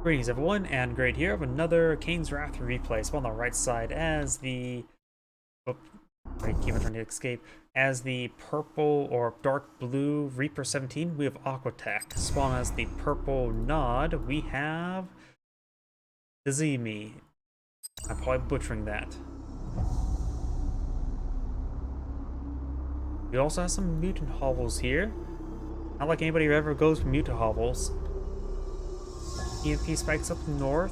Greetings everyone, and great here of another Kane's Wrath replay. So on the right side as the... Oh, right, keep on trying to escape. As the purple or dark blue Reaper 17, we have Aquatech. Spawn as the purple Nod, we have... Dzemi. I'm probably butchering that. We also have some mutant hovels here. Not like anybody ever goes for mutant hovels. EMP spikes up north,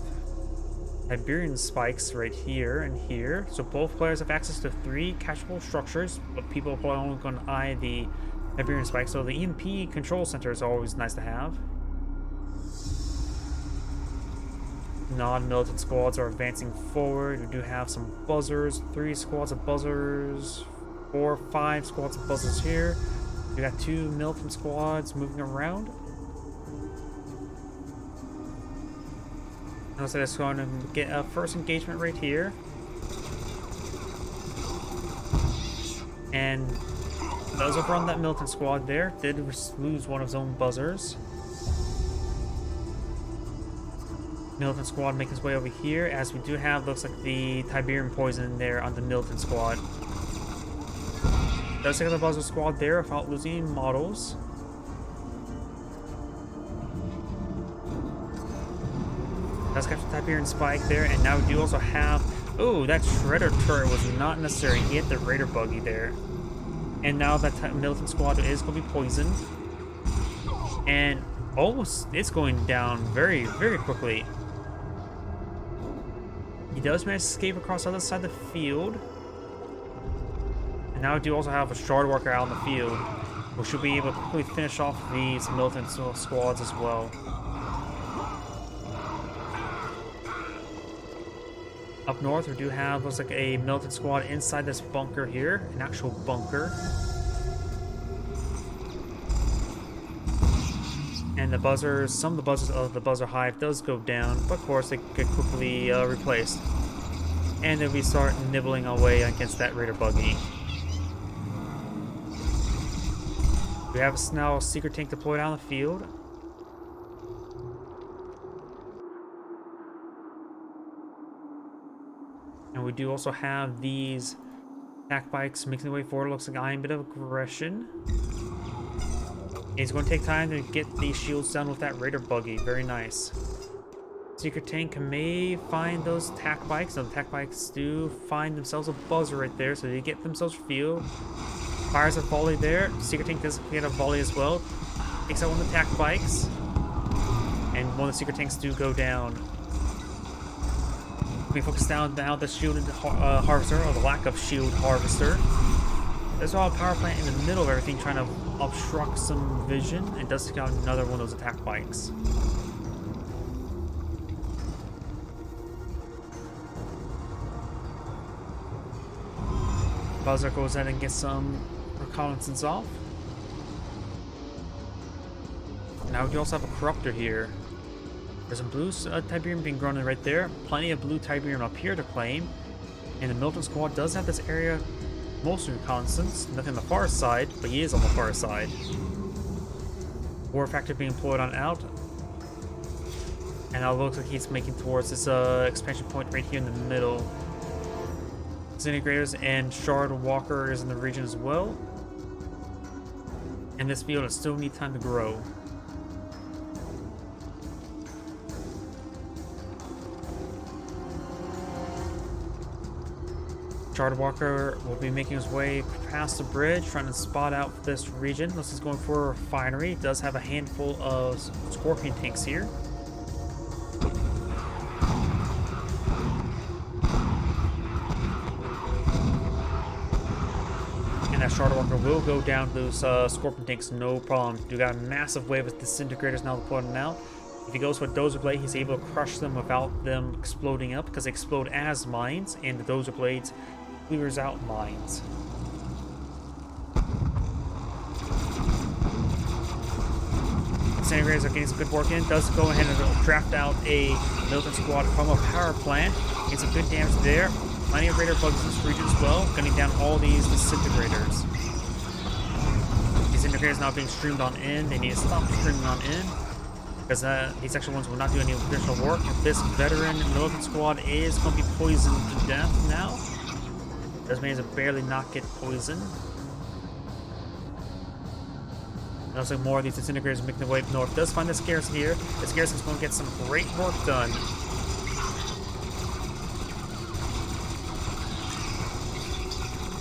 Iberian spikes right here and here, so both players have access to 3 catchable structures, but people are probably only going to eye the Iberian spikes, so the EMP control center is always nice to have. Non-militant squads are advancing forward. We do have some buzzers, 3 squads of buzzers, 4, 5 squads of buzzers here. We got 2 militant squads moving around. So that's going to get a first engagement right here. And those over on that militant squad there did lose one of his own buzzers. Militant squad making his way over here, as we do have, looks like the Tiberian poison there on the militant squad. Does take out the buzzer squad there without losing any models. Let's capture the Tiberian spike there, and now we do also have... Oh, that Shredder turret was not necessary. He hit the Raider buggy there. And now that militant squad is going to be poisoned. And almost it's going down very, very quickly. He does manage to escape across the other side of the field. And now we do also have a Shard Walker out in the field, which should be able to quickly finish off these militant squads as well. Up north, we do have, looks like a militant squad inside this bunker here, an actual bunker. And the buzzers, some of the buzzers of the buzzer hive does go down, but of course they get quickly replaced. And then we start nibbling away against that Raider buggy. We have now a secret tank deployed out in the field. And we do also have these attack bikes making their way forward. Looks like a bit of aggression. It's going to take time to get these shields down with that Raider buggy. Very nice. Secret tank may find those attack bikes. So the attack bikes do find themselves a buzzer right there, so they get themselves fuel. Fires a volley there. Secret tank does get a volley as well. Takes out one of the attack bikes. And one of the secret tanks do go down. We focus down now the shielded harvester, or the lack of shield harvester. There's all a power plant in the middle of everything trying to obstruct some vision, and does take out another one of those attack bikes. Buzzer goes ahead and gets some reconnaissance off. Now we also have a corruptor here. There's some blue Tiberium being grown in right there. Plenty of blue Tiberium up here to claim. And the militant squad does have this area mostly reconnaissance. Nothing on the far side, but he is on the far side. War factor being employed on out. And now it looks like he's making towards this expansion point right here in the middle. Disintegrators and Shard Walker is in the region as well. And this field still needs time to grow. Shard Walker will be making his way past the bridge, trying to spot out this region. This is going for a refinery. It does have a handful of Scorpion tanks here. And that Shard Walker will go down those Scorpion tanks, no problem. You got a massive wave of disintegrators now deploying out. If he goes for a Dozer Blade, he's able to crush them without them exploding up, because they explode as mines, and the Dozer Blades clears out mines. Disintegrators are getting some good work in. Does go ahead and draft out a militant squad from a power plant. Gets some good damage there. Plenty of Raider bugs in this region as well, gunning down all these disintegrators. Disintegrators now being streamed on in. They need to stop streaming on in. because these extra ones will not do any additional work. This veteran militant squad is going to be poisoned to death now. Does manage to barely not get poisoned. It looks like more of these disintegrators making their way up north. Does find this garrison here. This garrison's going to get some great work done.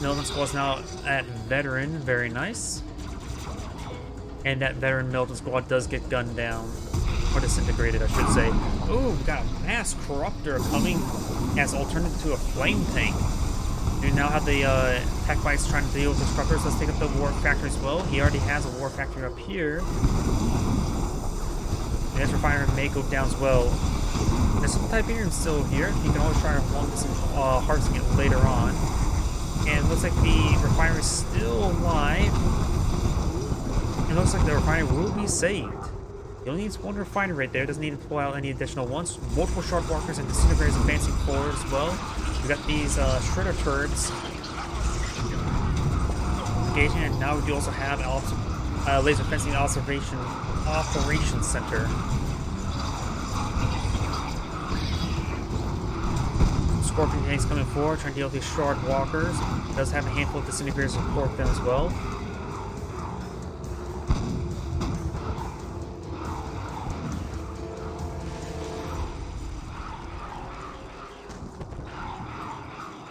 Militant squad's now at veteran. Very nice. And that veteran militant squad does get gunned down. Or disintegrated, I should say. Ooh, we got a mass corruptor coming as alternative to a flame tank. We now have the tech bites trying to deal with the corruptors. Let's take up the war factory as well. He already has a war factory up here. And this refinery may go down as well. There's some Tiberium still here. You can always try to want this harvesting it later on. And it looks like the refinery is still alive. It looks like the refinery will be saved. He only needs one refinery right there. Doesn't need to pull out any additional ones. Multiple shard walkers and disintegrators advancing forward as well. We got these shredder turrets engaging, and now we do also have laser fencing operations center. Scorpion tanks coming forward, trying to deal with these shard walkers. Does have a handful of disintegrators to support them as well.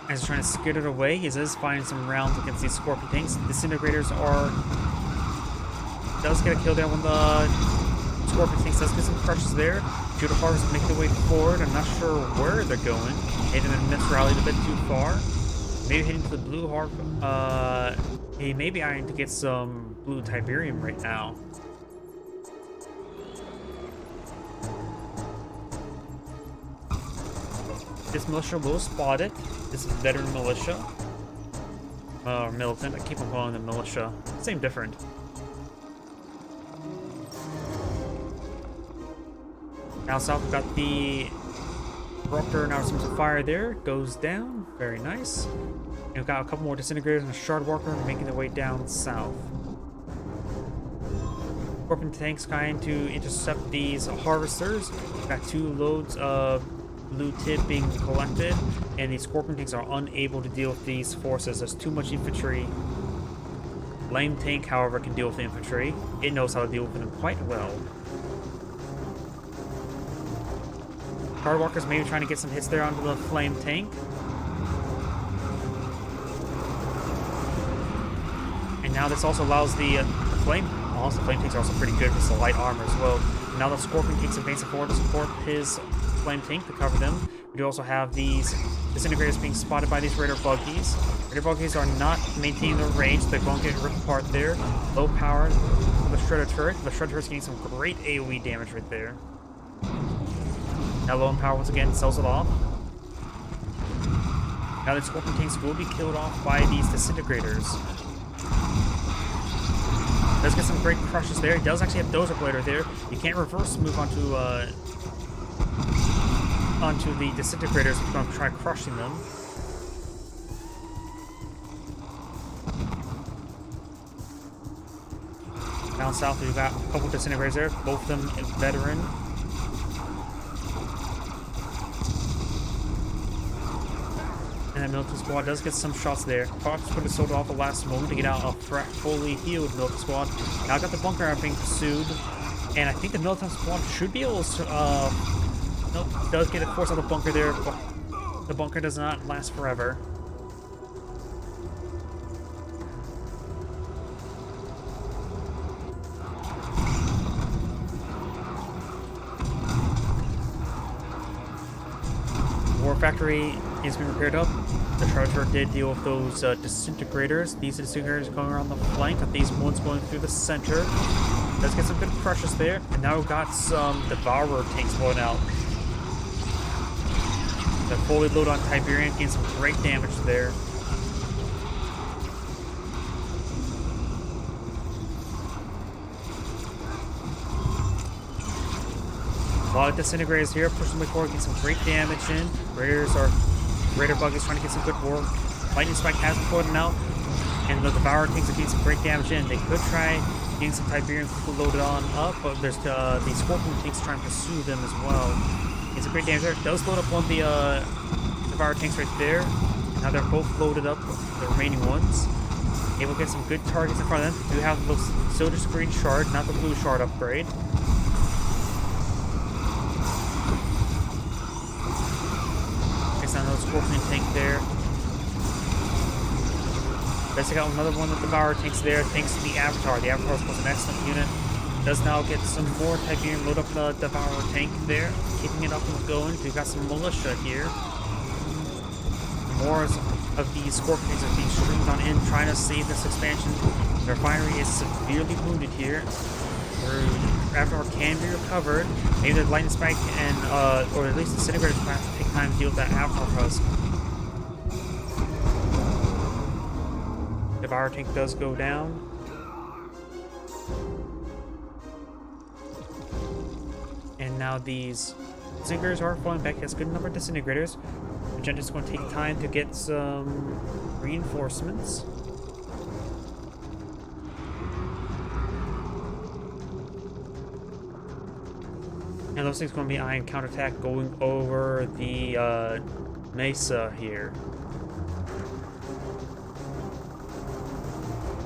As he's trying to skid it away, he is finding some rounds against these Scorpion tanks. Disintegrators does get a kill there when the Scorpion tanks does get some crushes there. Judo Harvest making their way forward. I'm not sure where they're going. Maybe they misrallied a bit too far. Maybe heading to the blue harvest. He may be eyeing to get some blue Tiberium right now. This militia will spot it. This is veteran militia. Or militant. I keep on calling them militia. Same different. Now south we've got the Corruptor. Now some fire there. Goes down. Very nice. And we've got a couple more disintegrators and a shard walker making their way down south. Scorpion tanks trying to intercept these harvesters. We've got 2 loads of blue tip being collected, and these Scorpion tanks are unable to deal with these forces. There's too much infantry. Lame tank, however, can deal with the infantry. It knows how to deal with them quite well. Cardwalkers maybe trying to get some hits there onto the flame tank. And now this also allows the flame tanks are also pretty good with the light armor as well. Now the Scorpion tanks advancing forward to support his flame tank to cover them. We do also have these disintegrators being spotted by these raider buggies. Raider buggies are not maintaining their range. They're going to get ripped apart there. Low power for the shredder turret. The shredder turret's getting some great AoE damage right there. Now low in power once again sells it off. Now the Scorpion tanks will be killed off by these disintegrators. Does get some great crushes there. He does actually have Dozer Blader there. You can't reverse move onto the disintegrators if you're going to try crushing them. Down south we've got a couple disintegrators there, both of them veteran. And that militant squad does get some shots there. Fox put it sold off the last moment to get out a fully healed militant squad. Now I got the bunker being pursued, and I think the militant squad should be able to nope, does get a force out of the bunker there, but the bunker does not last forever. War factory is being repaired up. The charger did deal with those disintegrators. These disintegrators going around the flank, but these ones going through the center. Let's get some good crushes there. And now we've got some Devourer tanks going out. They're fully loaded on Tiberium, getting some great damage there. A lot of disintegrators here, pushing them forward, getting some great damage in. Raider buggies trying to get some good work. Lightning Spike has been put out, and the Devourer tanks are getting some great damage in. They could try getting some Tiberium loaded on up, but there's the Scorpion tanks trying to pursue them as well. It's a great damage there. It does load up on the Devour tanks right there. Now they're both loaded up, the remaining ones. Able to get some good targets in front of them. We do have the Silver Screen Shard, not the Blue Shard upgrade. Takes down another Scorpion tank there. Let's check out another one of the Devour tanks there, thanks to the Avatar. The Avatar was an excellent unit. Does now get some more Tiberium, load up the Devour tank there, keeping it up and going. We've got some militia here. More of these Scorpions are being streamed on in, trying to save this expansion. The refinery is severely wounded here. Avatar can be recovered. Maybe the Lightning Spike and, or at least the Disintegrators will have to take time to deal with that Avatar husk. Devour tank does go down. And now these Disintegrators are falling back. Has a good number of Disintegrators. Agenda's going to take time to get some reinforcements. And looks like it's going to be ion counterattack going over the mesa here.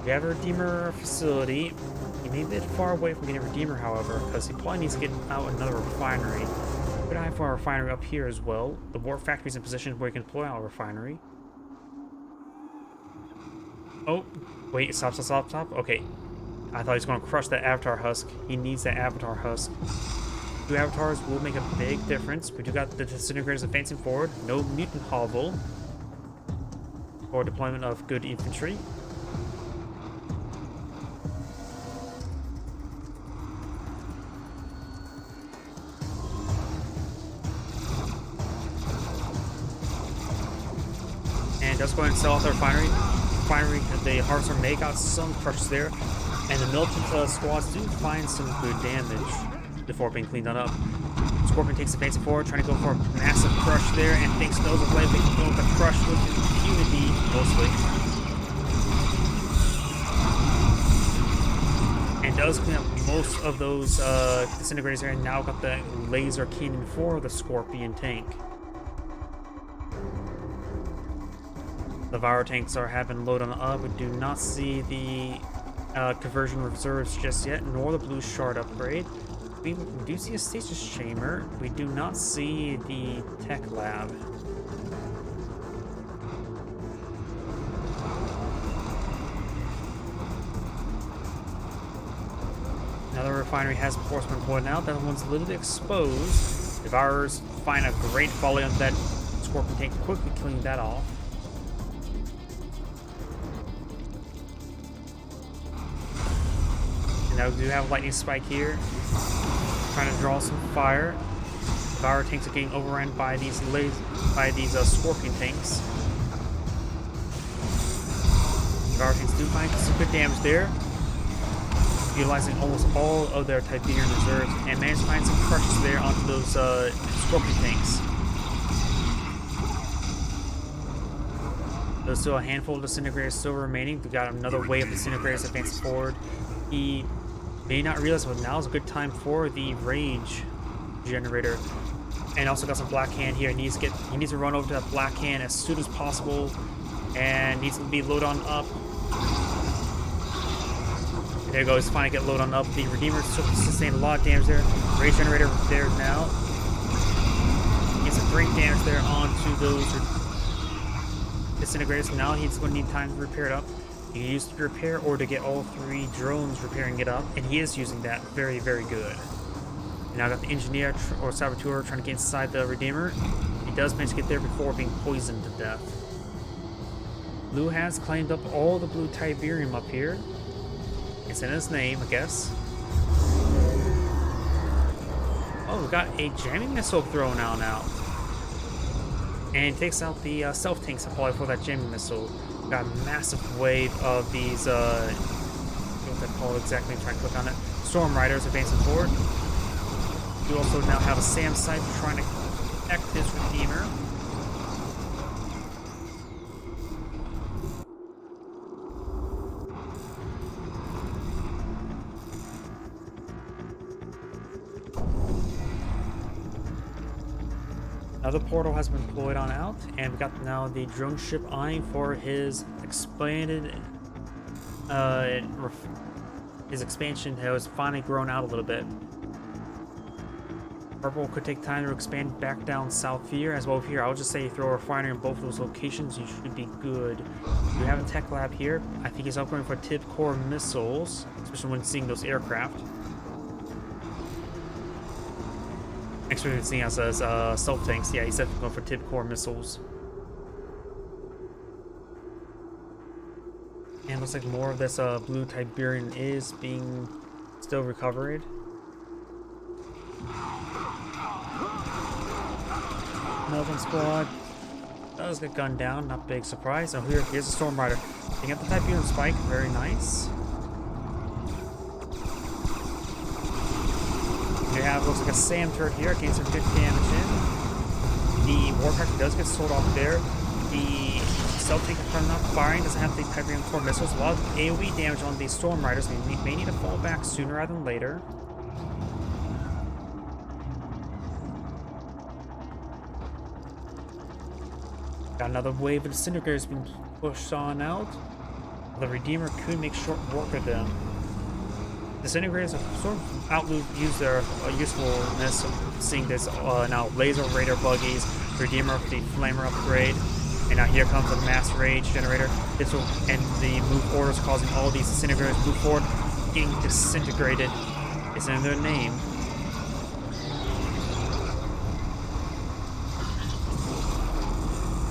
We have a Redeemer facility. He may be a bit far away from getting a Redeemer, however, because he probably needs to get out another refinery. Good eye for our refinery up here as well. The Warp Factory is in position where you can deploy our refinery. Oh, wait, stop. Okay. I thought he was going to crush that Avatar husk. He needs that Avatar husk. 2 Avatars will make a big difference. We do got the Disintegrators advancing forward. No Mutant Hovel for deployment of good infantry. Just go ahead and sell off the refinery. The Harvester may got some crushes there, and the militant squads do find some good damage before being cleaned on up. Scorpion takes advance forward, trying to go for a massive crush there, and thinks those of Blade can go with the crush with impunity mostly. And does clean up most of those Disintegrators there, and now got the laser cannon for the Scorpion tank. The Devour tanks have been loaded up. We do not see the conversion reserves just yet, nor the Blue Shard upgrade. We do see a stasis chamber. We do not see the tech lab. Another refinery has Horseman pointed out. That one's a little bit exposed. Devourers find a great volley on that Scorpion tank, quickly killing that off. And now we do have a Lightning Spike here, trying to draw some fire. Devour tanks are getting overrun by these Scorpion tanks. Devour tanks do find some good damage there, utilizing almost all of their Tiberium reserves, and managed to find some crushes there onto those Scorpion tanks. There's still a handful of Disintegrators still remaining. We got another wave of Disintegrators advancing forward. He may not realize, but now is a good time for the Rage generator. And also got some Black Hand here. He needs to run over to that Black Hand as soon as possible, and needs to be loaded on up. There you go, he's finally get loaded on up. The Redeemer sustained a lot of damage there. Rage generator there now. Gets some great damage there onto those Disintegrators. Now he's going to need time to repair it up. You can use it to repair or to get all 3 drones repairing it up, and he is using that very, very good. And now I got the Engineer or Saboteur trying to get inside the Redeemer. He does manage to get there before being poisoned to death. Blue has claimed up all the blue Tiberium up here. It's in his name, I guess. Oh, we got a jamming missile thrown out now. And takes out the self-tank supply for that jamming missile. We got a massive wave of these, what they're called exactly, I'm trying to click on it. Storm Riders advancing forward. We also now have a SAM site trying to protect his Redeemer. Another portal has been deployed on out, and we got now the drone ship eyeing for his expanded, his expansion has finally grown out a little bit. Purple could take time to expand back down south here as well here. I'll just say throw a refinery in both of those locations, you should be good. We have a tech lab here. I think he's upgrading for tip core missiles, especially when seeing those aircraft. Next we're seeing us as stealth tanks. Yeah, he's definitely going for tip core missiles. And looks like more of this blue Tiberian is being still recovered. Melvin squad does get gunned down, not big surprise. Oh, here's a Storm Rider. Picking up the Tiberian spike, very nice. We have, looks like a SAM turret here, getting some good damage in. The Warcraft does get sold off there. The stealth tank is not firing, doesn't have the Tiberian core missiles. A lot of AoE damage on these Storm Riders. They may need to fall back sooner rather than later. Got another wave of disintegrators being pushed on out. The Redeemer could make short work of them. Disintegrators have sort of outlived their usefulness of seeing this now laser radar buggies, Redeemer with the flamer upgrade, and now here comes a mass rage generator. This will end the move orders, causing all these disintegrators to move forward, getting disintegrated. It's in their name.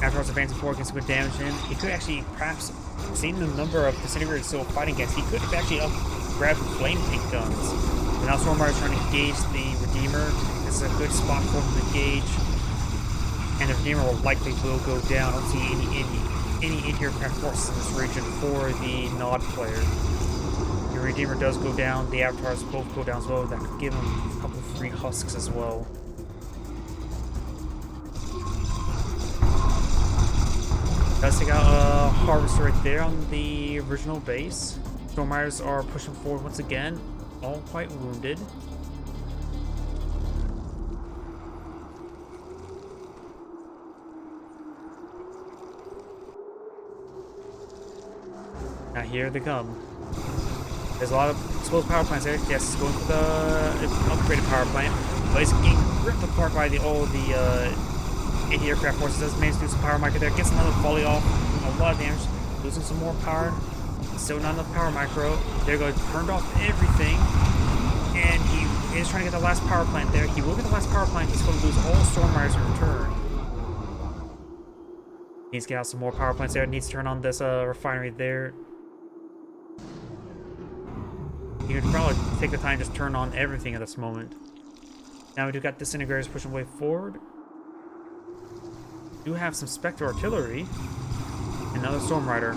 After us advancing forward, getting some good damage in. He could actually, perhaps, seeing the number of disintegrators still fighting against, he could have actually grabbed flame tank guns. And now Storm Rider is trying to engage the Redeemer. This is a good spot for him to engage. And the Redeemer will go down. I don't see any anti-aircraft forces in this region for the Nod player. The Redeemer does go down. The Avatars both go down as well. That could give him a couple of free husks as well. Does take out a Harvester right there on the original base. Storm Riders are pushing forward once again, all quite wounded. Now here they come. There's a lot of exposed power plants there. Yes, it's going for the upgraded power plant, but it's getting ripped apart by all the anti-aircraft forces. Does manage to do some power micro there. Gets another volley off. A lot of damage. Losing some more power. Still not enough power micro. There goes. Turned off everything. And he is trying to get the last power plant there. He will get the last power plant. He's going to lose all Storm Riders in return. Needs to get out some more power plants there. Needs to turn on this refinery there. You could probably take the time to just turn on everything at this moment. Now we do got disintegrators pushing way forward. Do have some Spectre artillery. Another Storm Rider.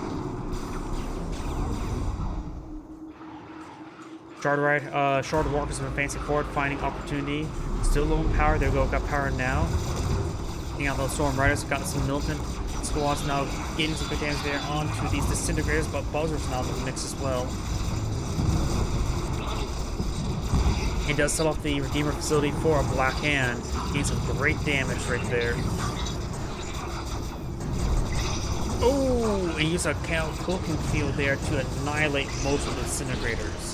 Shard Walkers have been advancing forward, finding opportunity. Still low in power. There we go, got power now. Taking out those Storm Riders. Got some militant squads now getting some good damage there onto these disintegrators, but Buzzer's now in the mix as well. He does set off the Redeemer facility for a Black Hand. Getting some great damage right there. Oh, and use a cloaking field there to annihilate most of the disintegrators.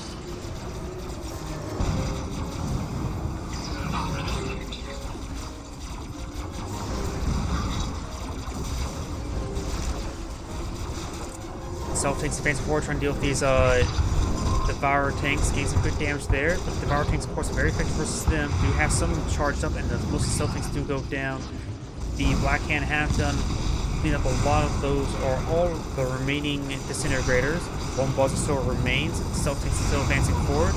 Self takes advancing forward, trying to deal with these Devourer tanks, getting some good damage there. But Devourer tanks, of course, are very effective versus them. Do have some charged up, and most of the Stealth tanks do go down. The Black Hand have done clean up a lot of those, or all of the remaining disintegrators. One buzzer still remains. Stealth tanks is still advancing forward.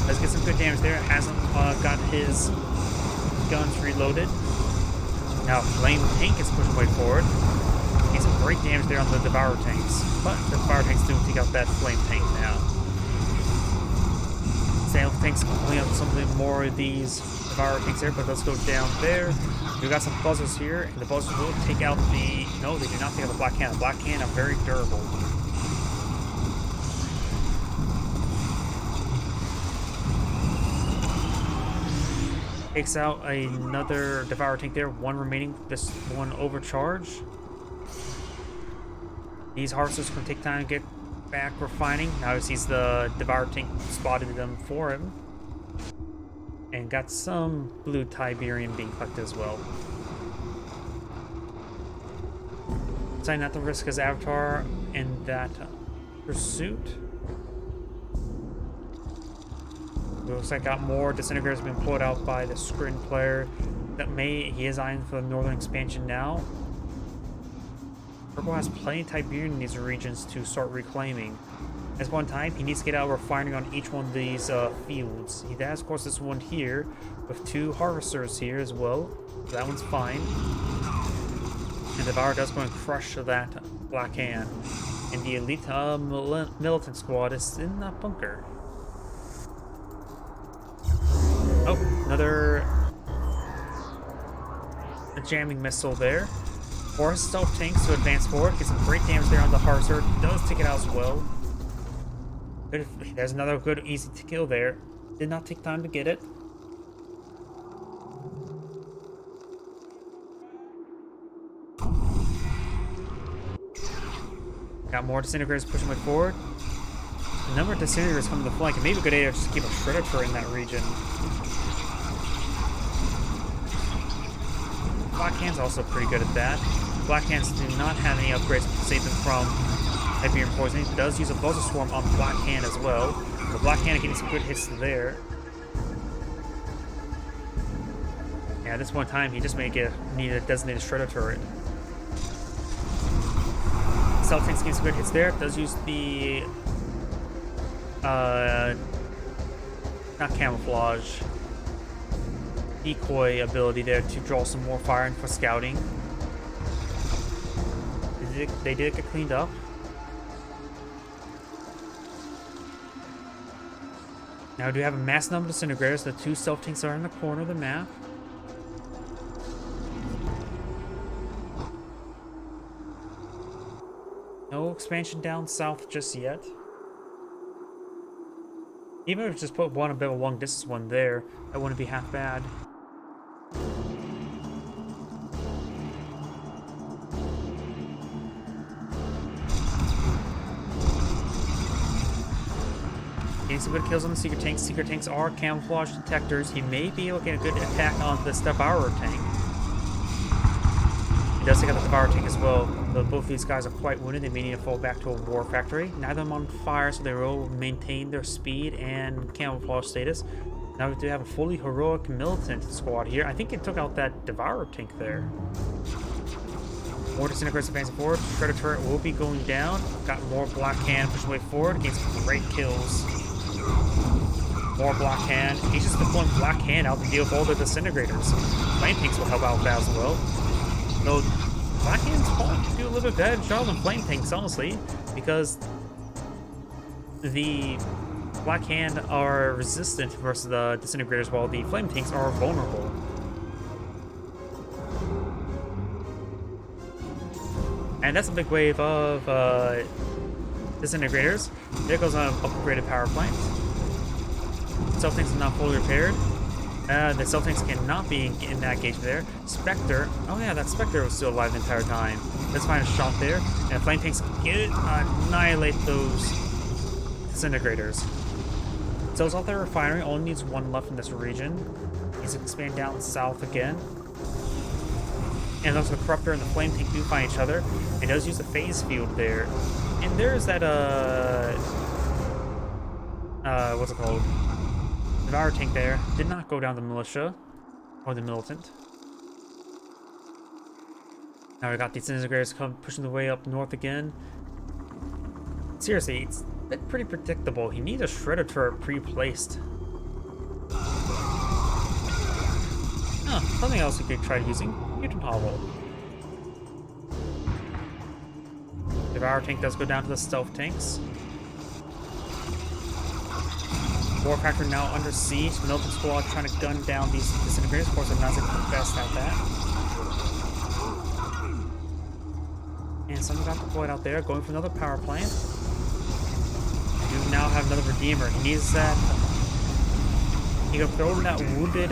Does get some good damage there. Hasn't got his guns reloaded. Now Flame Tank is pushing way forward. Getting some great damage there on the Devourer tanks. But the Devourer tanks do take out that Flame Tank now. Stealth tanks clean up something more of these Devourer tanks there, but let's go down there. We've got some buzzers here, and the buzzers will take out the... No, they do not take out the Black Hand. The Black Hand are very durable. Takes out another Devourer tank there. One remaining. This one overcharge. These harvesters can take time to get back refining. Now he sees the Devourer tank spotted them for him. And got some blue Tiberium being collected as well. Deciding not to risk his avatar in that pursuit. Looks like got more disintegrators being pulled out by the screen player. He is eyeing for the northern expansion now. Purple has plenty of Tiberium in these regions to start reclaiming. At one time, he needs to get out refining on each one of these fields. He has, of course, this one here with 2 harvesters here as well. So that one's fine. And Devourer does go and crush that Black Hand. And the elite militant squad is in that bunker. Oh, another jamming missile there. Forces stealth tanks to advance forward. Get some great damage there on the harvester. Does take it out as well. There's another good, easy to kill there. Did not take time to get it. Got more disintegrators pushing way forward. A number of disintegrators coming to the flank. It may be a good idea to just keep a shredder turret in that region. Black Hand's also pretty good at that. Black Hands do not have any upgrades to save them from Tiberium poisoning. It does use a Buzzer Swarm on Black Hand as well. The Black Hand getting some good hits there. Yeah, at this one time, he just may need a designated shredder turret. Stealth tanks getting some good hits there. It does use the not camouflage, decoy ability there to draw some more fire in for scouting. They did get cleaned up. Now we do have a mass number of disintegrators. The 2 stealth tanks are in the corner of the map. No expansion down south just yet. Even if we just put one a bit of a long distance one there, that wouldn't be half bad. Getting some good kills on the secret tanks. Secret tanks are camouflage detectors. He may be able to get a good attack on the Devourer tank. He does take out the Devourer tank as well. Though both of these guys are quite wounded, they may need to fall back to a war factory. Neither of them on fire, so they will maintain their speed and camouflage status. Now we do have a fully heroic militant squad here. I think it took out that Devourer tank there. More disintegrators advancing forward. Shredder turret will be going down. Got more Black Hand pushing way forward. Getting some great kills. More Black Hand. He's just deploying Black Hand out to deal with all the disintegrators. Flame tanks will help out with that as well. Though Black Hand's probably do a little bit better job than Flame tanks, honestly, because the Black Hand are resistant versus the disintegrators, while the Flame tanks are vulnerable. And that's a big wave of disintegrators. There goes an upgraded power plant. Stealth tanks are not fully repaired. The stealth tanks cannot be in that engagement there. Spectre. Oh yeah, that Spectre was still alive the entire time. Let's find a shot there. And flame tanks can annihilate those disintegrators. So it's out there refinery. Only needs 1 left in this region. Needs to expand down south again. And those the Corruptor and the Flame Tank do find each other. It does use the phase field there. And there's that, what's it called? Devourer tank there. Did not go down the militia. Or the militant. Now we got these disintegrators pushing their way up north again. Seriously, it's pretty predictable. He needs a shredder turret pre-placed. Something else you could try using. Mutant Hollow. Devourer tank does go down to the stealth tanks. War Factor now under siege. Militant squad trying to gun down these disintegrators. Of course, they're not the best at that. And someone got deployed out there, going for another power plant. We do now have another Redeemer. He needs that He got thrown that wounded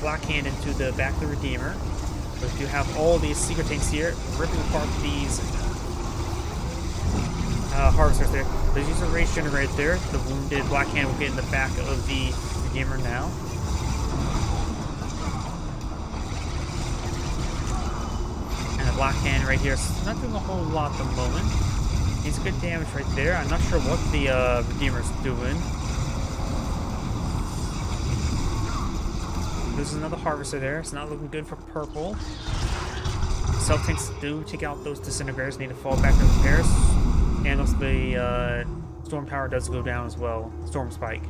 Black Hand into the back of the Redeemer. But you have all these secret tanks here, ripping apart these harvesters there. Let's use a rage generator there. The wounded Black Hand will get in the back of the Redeemer now. And the Black Hand right here is not doing a whole lot at the moment. He's good damage right there. I'm not sure what the Redeemer's doing. There's another harvester there. It's not looking good for purple. Self tanks do take out those disintegrators. Need to fall back to repairs. And also the storm power does go down as well. Storm spike.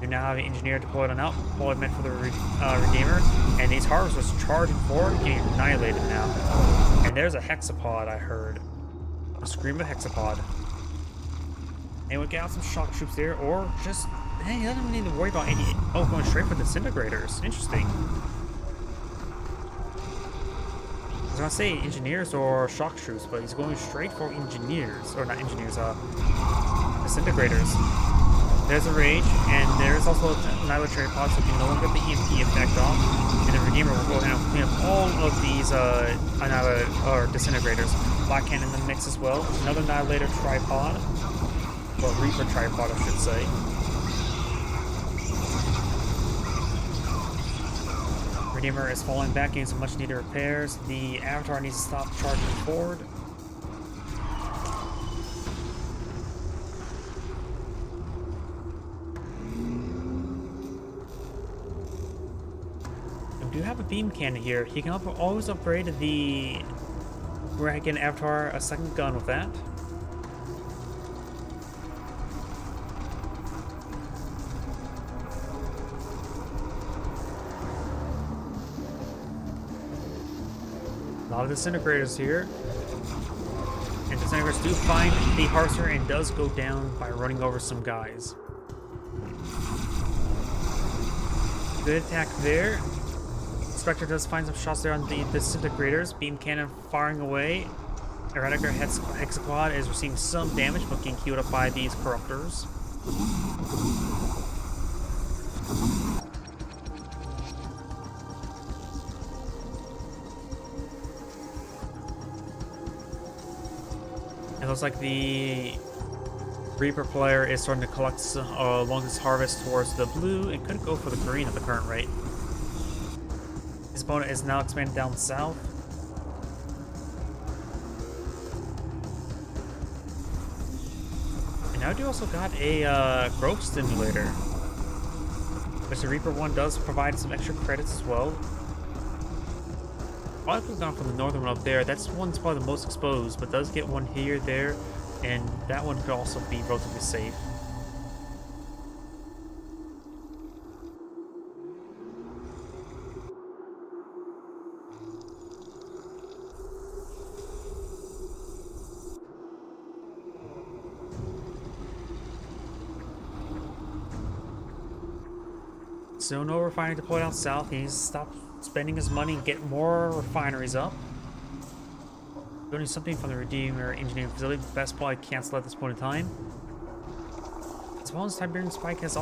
You now have an engineer deployed on out. Deployed meant for the Redeemer. And these harvesters charging forward, getting annihilated now. And there's a hexapod I heard. A scream of hexapod. And we get out some shock troops there, or just, hey, he doesn't even need to worry about any. Oh, going straight for disintegrators. Interesting. I was gonna say engineers or shock troops, but he's going straight for engineers, or not engineers, disintegrators. There's a rage, and there's also an annihilatory pod, so you can no longer get the EMP effect off, and the Redeemer will go down and clean up all of these disintegrators. Black Hand in the mix as well. Another annihilator tripod, or Reaper tripod, I should say. Redeemer is falling back, getting some much needed repairs. The Avatar needs to stop charging forward. We do have a beam cannon here. He can always upgrade the Dragon Avatar a second gun with that. A lot of disintegrators here. And disintegrators do find the harvester and does go down by running over some guys. Good attack there. Spectre does find some shots there on the disintegrators. Beam cannon firing away. Eradicator Hexaquad is receiving some damage, but getting healed up by these corruptors. It looks like the Reaper player is starting to collect along this harvest towards the blue. It could go for the green at the current rate. His opponent is now expanded down south. And now we also got a growth stimulator, which the Reaper one does provide some extra credits as well. Probably could have gone for the northern one up there. That's one's probably the most exposed, but does get one here, there, and that one could also be relatively safe. So no refinery deployed out south. He needs to stop spending his money and get more refineries up. Going to need something from the Redeemer engineering facility. Best probably cancel at this point in time. As well as Tiberian Spike is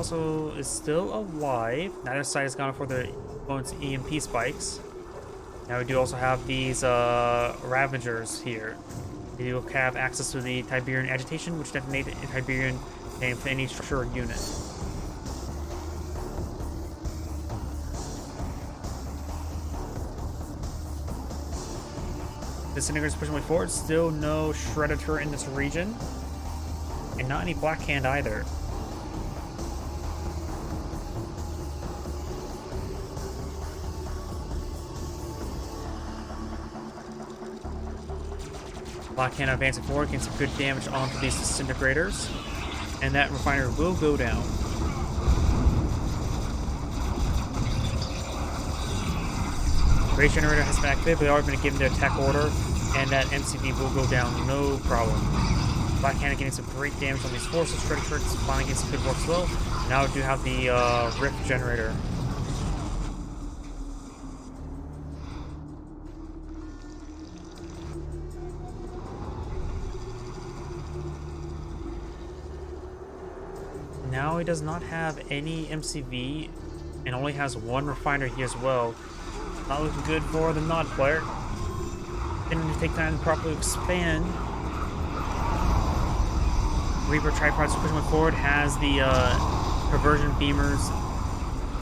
still alive. Neither side has gone for the opponent's EMP spikes. Now we do also have these Ravagers here. They do have access to the Tiberian agitation, which detonate a Tiberian and for any structure or unit. Disintegrators pushing way forward. Still no Shredder in this region. And not any Black Hand either. Black Hand advancing forward, getting some good damage onto these disintegrators. And that refinery will go down. Rage Generator has been activated, but they are going to give them their attack order, and that MCV will go down, no problem. Black Hand getting some great damage on these forces. Shredder is finally getting some good work as well. Now we do have the Rift Generator. Now now he does not have any MCV and only has one refiner here as well. Not looking good for the Nod player. Didn't take time to properly expand. Reaper tripods pushing forward, has the conversion beamers,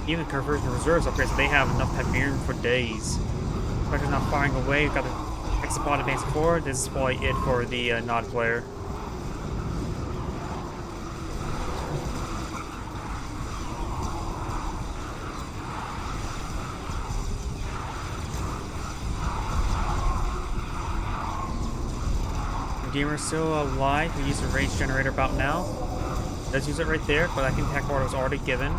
even conversion reserves up here, so they have enough Tiberium for days. Striker's not firing away. We've got the Exapod advancing forward. This is probably it for the Nod player. Redeemer's still alive. We use a rage generator about now. Does use it right there, but I think the tech order was already given.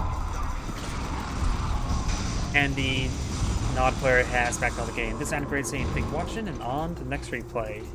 And the Nod player has backed out the game. This is Great saying thanks for watching, and on to the next replay.